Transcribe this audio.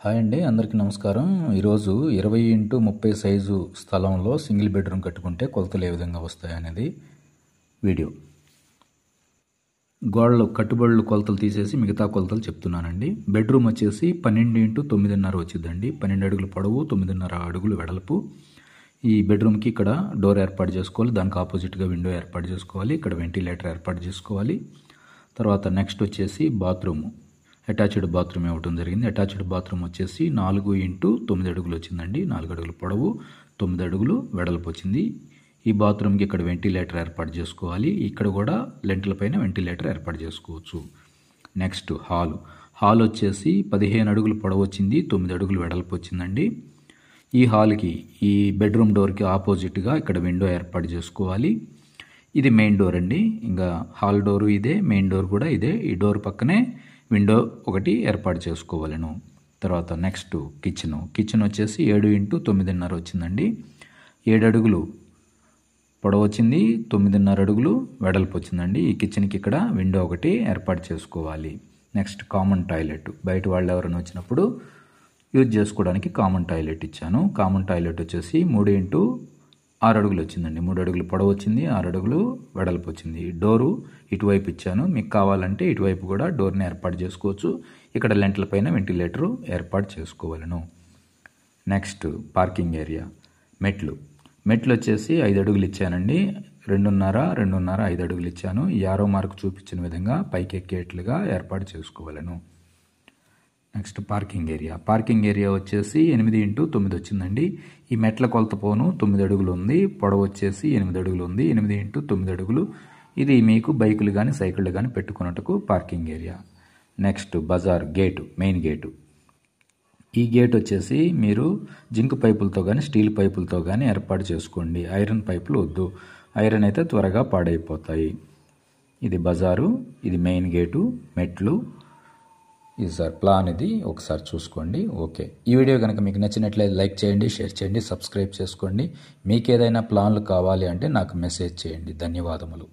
Hi అండి, అందరికీ నమస్కారం. ఈరోజు 20x30 సైజు స్థలంలో సింగిల్ బెడ్రూమ్ కట్టుకుంటే కొలతలు ఏ విధంగా వస్తాయనేది వీడియో. గోడలు కట్టుబడులు కొలతలు తీసేసి మిగతా కొలతలు చెప్తున్నానండి. బెడ్రూమ్ వచ్చేసి 12x9.5 వచ్చిందండి. 12 అడుగులు పొడవు, 9.5 అడుగులు వెడల్పు. ఈ బెడ్రూమ్కి ఇక్కడ డోర్ ఏర్పాటు చేసుకోవాలి, దానికి ఆపోజిట్గా విండో ఏర్పాటు చేసుకోవాలి, ఇక్కడ వెంటిలేటర్ ఏర్పాటు చేసుకోవాలి. తర్వాత నెక్స్ట్ వచ్చేసి బాత్రూము, అటాచ్డ్ బాత్రూమ్ ఇవ్వటం జరిగింది. అటాచ్డ్ బాత్రూమ్ వచ్చేసి 4x9 అడుగులు వచ్చిందండి. 4 అడుగులు పొడవు, 9 అడుగులు వెడల్పు వచ్చింది. ఈ బాత్రూమ్కి ఇక్కడ వెంటిలేటర్ ఏర్పాటు చేసుకోవాలి, ఇక్కడ కూడా లెంట్ల పైన వెంటిలేటర్ ఏర్పాటు చేసుకోవచ్చు. నెక్స్ట్ హాల్ వచ్చేసి 15 అడుగులు పొడవు వచ్చింది, 9 అడుగులు వెడల్పు వచ్చిందండి. ఈ హాల్కి ఈ బెడ్రూమ్ డోర్కి ఆపోజిట్గా ఇక్కడ విండో ఏర్పాటు చేసుకోవాలి. ఇది మెయిన్ డోర్ అండి. ఇంకా హాల్ డోరు ఇదే, మెయిన్ డోర్ కూడా ఇదే. ఈ డోర్ పక్కనే విండో ఒకటి ఏర్పాటు చేసుకోవాలను. తర్వాత నెక్స్ట్ కిచెన్ వచ్చేసి 7x9.5 వచ్చిందండి. 7 అడుగులు పొడవు వచ్చింది, 9.5 అడుగులు వెడల్పు వచ్చిందండి. ఈ కిచెన్కి ఇక్కడ విండో ఒకటి ఏర్పాటు చేసుకోవాలి. నెక్స్ట్ కామన్ టాయిలెట్, బయట వాళ్ళు ఎవరైనా వచ్చినప్పుడు యూజ్ చేసుకోవడానికి కామన్ టాయిలెట్ ఇచ్చాను. కామన్ టాయిలెట్ వచ్చేసి 3x6 అడుగులు వచ్చిందండి. 3 అడుగులు పొడవు వచ్చింది, 6 అడుగులు వెడల్పు వచ్చింది. డోరు ఇటువైపు ఇచ్చాను, మీకు కావాలంటే ఇటువైపు కూడా డోర్ని ఏర్పాటు చేసుకోవచ్చు. ఇక్కడ లెంట్ల పైన వెంటిలేటరు ఏర్పాటు చేసుకోవాలను. నెక్స్ట్ పార్కింగ్ ఏరియా, మెట్లు వచ్చేసి 5 అడుగులు ఇచ్చానండి. 2.5 5 అడుగులు ఇచ్చాను. ఈ యారో మార్క్ చూపించిన విధంగా పైకి ఎక్కేట్లుగా ఏర్పాటు చేసుకోవాలను. నెక్స్ట్ పార్కింగ్ ఏరియా వచ్చేసి 8x9 వచ్చిందండి. ఈ మెట్ల కొలత పోను 9 అడుగులు ఉంది, పొడవు వచ్చేసి 8 అడుగులు ఉంది. 8x9 అడుగులు. ఇది మీకు బైకులు కానీ సైకిళ్ళు కానీ పెట్టుకున్నట్టుకు పార్కింగ్ ఏరియా. నెక్స్ట్ బజార్ గేటు, మెయిన్ గేటు. ఈ గేట్ వచ్చేసి మీరు జింక్ పైపులతో కానీ స్టీల్ పైపులతో కానీ ఏర్పాటు చేసుకోండి. ఐరన్ పైపులు వద్దు, ఐరన్ అయితే త్వరగా పాడైపోతాయి. ఇది బజారు, ఇది మెయిన్ గేటు, మెట్లు. ఇది సార్ ప్లాన్, ఇది ఒకసారి చూసుకోండి. ఓకే, ఈ వీడియో కనుక మీకు నచ్చినట్లయితే లైక్ చేయండి, షేర్ చేయండి, సబ్స్క్రైబ్ చేసుకోండి. మీకు ఏదైనా ప్లాన్లు కావాలి అంటే నాకు మెసేజ్ చేయండి. ధన్యవాదములు.